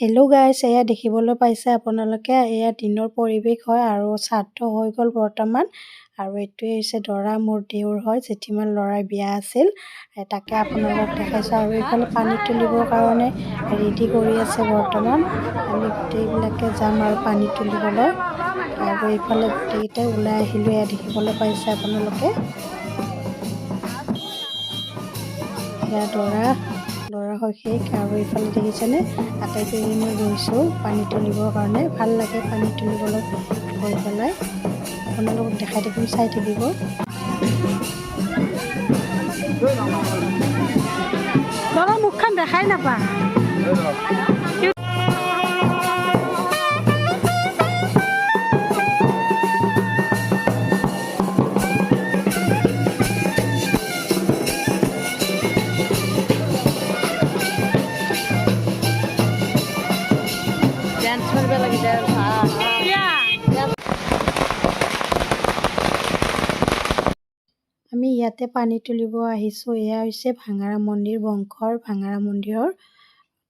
Hello' গাইছ, এয়া দেখিবলৈ পাইছে আপোনালোকে, এয়া দিনৰ পৰিৱেশ হয় আৰু শ্ৰাদ্ধ হৈ গ'ল বৰ্তমান। আৰু এইটোৱে হৈছে দৰা, মোৰ দেউৰ হয়, জেঠিমাৰ ল'ৰাৰ বিয়া আছিল, তাকে আপোনালোকক দেখাইছোঁ। আৰু এইফালে পানী তুলিবৰ কাৰণে ৰেডি কৰি আছে বৰ্তমান। আমি গোটেইবিলাকে যাম আৰু পানী তুলিবলৈ। আৰু এইফালে গোটেইকেইটাই ওলাই আহিলোঁ, এয়া দেখিবলৈ পাইছে আপোনালোকে। এয়া দৰা হৈ শেষ। আৰু এইফালে দেখিছেনে, আটাইকেইজনী গৈছোঁ পানী তুলিবৰ কাৰণে। ভাল লাগে পানী তুলিবলৈ গৈ পেলাই। আপোনালোকক দেখাই থাকিম, চাই থাকিব। দৰা মুখখন দেখাই নাপায়। আমি ইয়াতে পানী তুলিব আহিছোঁ। এয়া হৈছে ভাঙাৰা মন্দিৰ, বংশৰ ভাঙাৰা মন্দিৰৰ।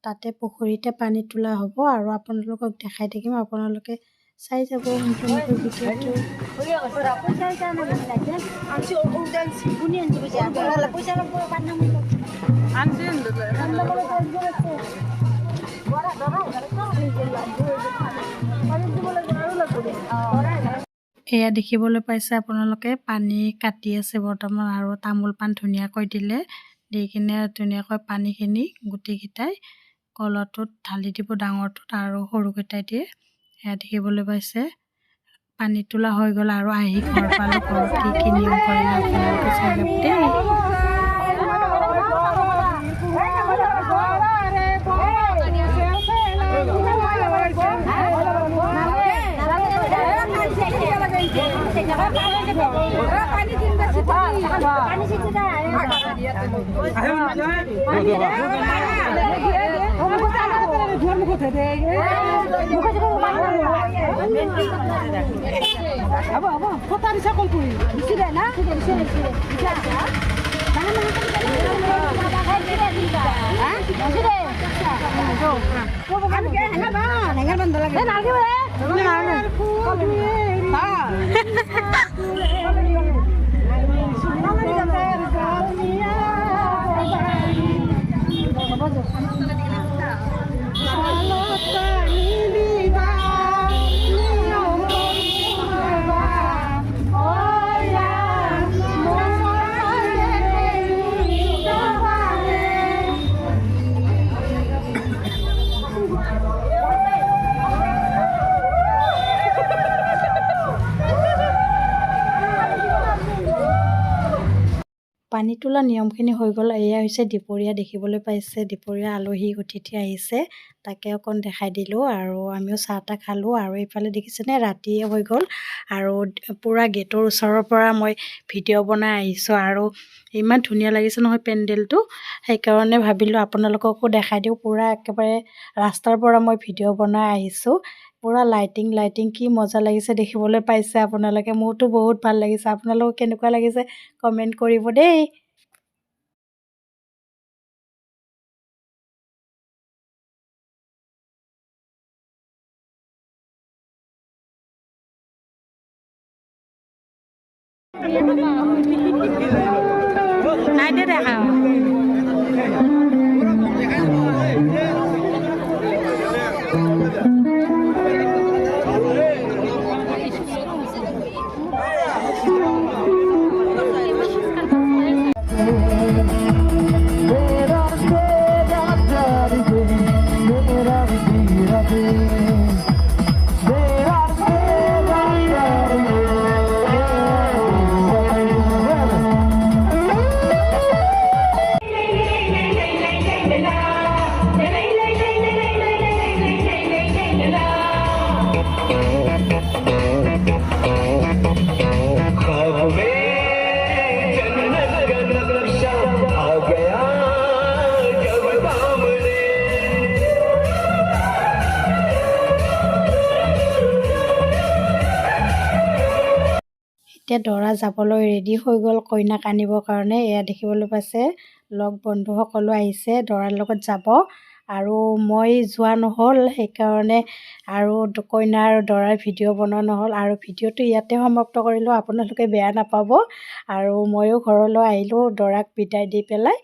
তাতে পুখুৰীতে পানী তোলা হ'ব আৰু আপোনালোকক দেখাই থাকিম। আপোনালোকে চাই যাব সম্পূৰ্ণকৈ ভিডিঅ'টো। এয়া দেখিবলৈ পাইছে আপোনালোকে, পানী কাটি আছে বৰ্তমান আৰু তামোল পাণ ধুনীয়াকৈ দিলে। দি কিনে ধুনীয়াকৈ পানীখিনি গোটেইকেইটাই কলহটোত ঢালি দিব, ডাঙৰটোত আৰু সৰুকেইটাই দিয়ে। এয়া দেখিবলৈ পাইছে, পানী তোলা হৈ গ'ল আৰু আহি ঘৰ পালোঁ। ঘৰত কি কি নিয়ম কৰিলে আপোনালোকে চাই যাব দেই। পানী তোলা নিয়মখিনি হৈ গ'ল। এয়া হৈছে দুপৰীয়া, দেখিবলৈ পাইছে দুপৰীয়া আলহী অতিথি আহিছে, তাকে অকণ দেখাই দিলোঁ। আৰু আমিও চাহ তাহ খালোঁ। আৰু এইফালে দেখিছেনে, ৰাতিয়ে হৈ গ'ল আৰু পূৰা গেটৰ ওচৰৰ পৰা মই ভিডিঅ' বনাই আহিছোঁ। আৰু ইমান ধুনীয়া লাগিছে নহয় পেণ্ডেলটো, সেইকাৰণে ভাবিলোঁ আপোনালোককো দেখাই দিওঁ। পূৰা একেবাৰে ৰাস্তাৰ পৰা মই ভিডিঅ' বনাই আহিছোঁ। পূৰা লাইটিং কি মজা লাগিছে দেখিবলৈ পাইছে আপোনালোকে। মোৰতো বহুত ভাল লাগিছে। আপোনালোকক কেনেকুৱা লাগিছে কমেণ্ট কৰিব দেই। নাইতে দেখা এতিয়া দৰা যাবলৈ ৰেডি হৈ গ'ল কইনাক আনিবৰ কাৰণে। এয়া দেখিবলৈ পাইছে, লগ বন্ধু সকলো আহিছে দৰাৰ লগত যাব। আৰু মই যোৱা নহ'ল সেইকাৰণে আৰু কইনা আৰু দৰাৰ ভিডিঅ' বনোৱা নহ'ল আৰু ভিডিঅ'টো ইয়াতে সমাপ্ত কৰিলোঁ। আপোনালোকে বেয়া নাপাব। আৰু ময়ো ঘৰলৈ আহিলোঁ দৰাক বিদায় দি পেলাই।